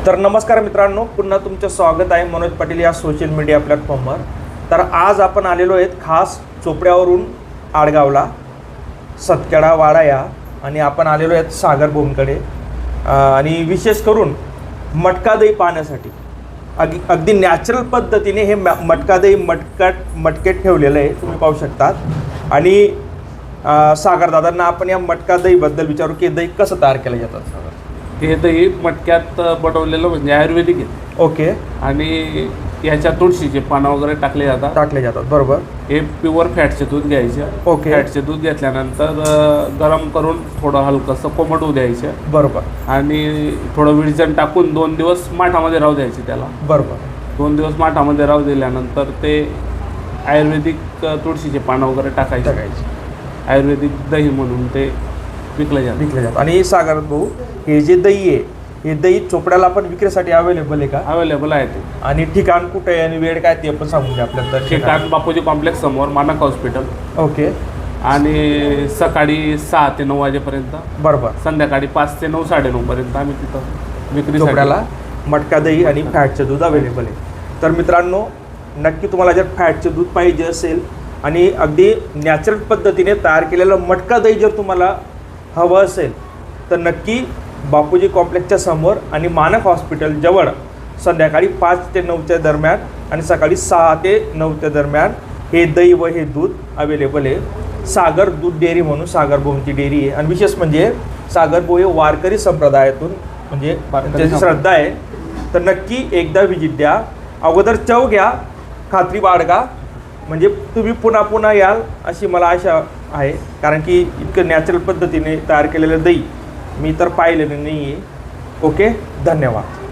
तर नमस्कार मित्रांनो, पुन्हा तुमचं स्वागत आहे मनोज पाटील या सोशल मीडिया प्लॅटफॉर्मवर। तर आज आपण आलेलो आहेत खास चोपड्यावरून आडगावला सतखेडा वाडा या आणि आपण आलेलो आहेत सागर बोमकडे आणि विशेष करून मटका दही पाहण्यासाठी। अगदी नॅचरल पद्धतीने हे मटका दही मटकेत ठेवलेलं आहे, तुम्ही पाहू शकतात। आणि सागर दादांना आपण या मटका दहीबद्दल विचारू की दही कसं तयार केलं जातं। हे दही मटक्यात बनवलेलं म्हणजे आयुर्वेदिक आहे। ओके। आणि याच्या तुळशीचे पानं वगैरे टाकले जातात। बरोबर। हे प्युअर फॅटचे दूध घ्यायचे। ओके। फॅटचे दूध घेतल्यानंतर गरम करून थोडं हलकंसं कोमटू द्यायचे। बरोबर। आणि थोडं विरजण टाकून 2 दिवस माठामध्ये राहू द्यायचे त्याला। बरोबर। 2 दिवस माठामध्ये राहू दिल्यानंतर ते आयुर्वेदिक तुळशीचे पानं वगैरे टाकायचे। आयुर्वेदिक दही म्हणून ते विकले जातात। आणि सागर भाऊ, हे जे दही आहे हे दही चोपड्याला पण विक्रीसाठी अवेलेबल आहे का? अवेलेबल आहे ते। आणि ठिकाण कुठे आहे आणि वेळ काय ते पण सांगून द्या आपल्याला। ठिकाण बापूजी कॉम्प्लेक्स समोर मानक हॉस्पिटल। ओके। आणि सकाळी 6 ते 9 वाजेपर्यंत। बरोबर। संध्याकाळी 5 ते 9, 9:30 पर्यंत आम्ही तिथं विक्री चोपड्याला मटका दही आणि फॅटचे दूध अवेलेबल आहे। तर मित्रांनो, नक्की तुम्हाला जर फॅटचे दूध पाहिजे असेल आणि अगदी नॅचरल पद्धतीने तयार केलेलं मटका दही जर तुम्हाला हवं असेल तर नक्की बापूजी कॉम्प्लेक्सच्या समोर आणि मानक हॉस्पिटल जवळ संध्याकाळी 5 ते 9च्या दरम्यान आणि सकाळी 6 ते 9च्या दरम्यान हे दही व हे दूध अवेलेबल आहे। सागर दूध डेअरी म्हणून सागर भाऊंची डेअरी आहे। आणि विशेष म्हणजे सागर भाऊ हे वारकरी संप्रदायातून म्हणजे त्याची श्रद्धा आहे। तर नक्की एकदा व्हिजिट द्या, अगोदर चव घ्या, खात्री बाळगा, म्हणजे तुम्ही पुन्हा पुन्हा याल अशी मला आशा आहे। कारण की इतकं नॅचरल पद्धतीने तयार केलेलं दही मी तर पाहिलेलं नाही आहे। ओके, धन्यवाद।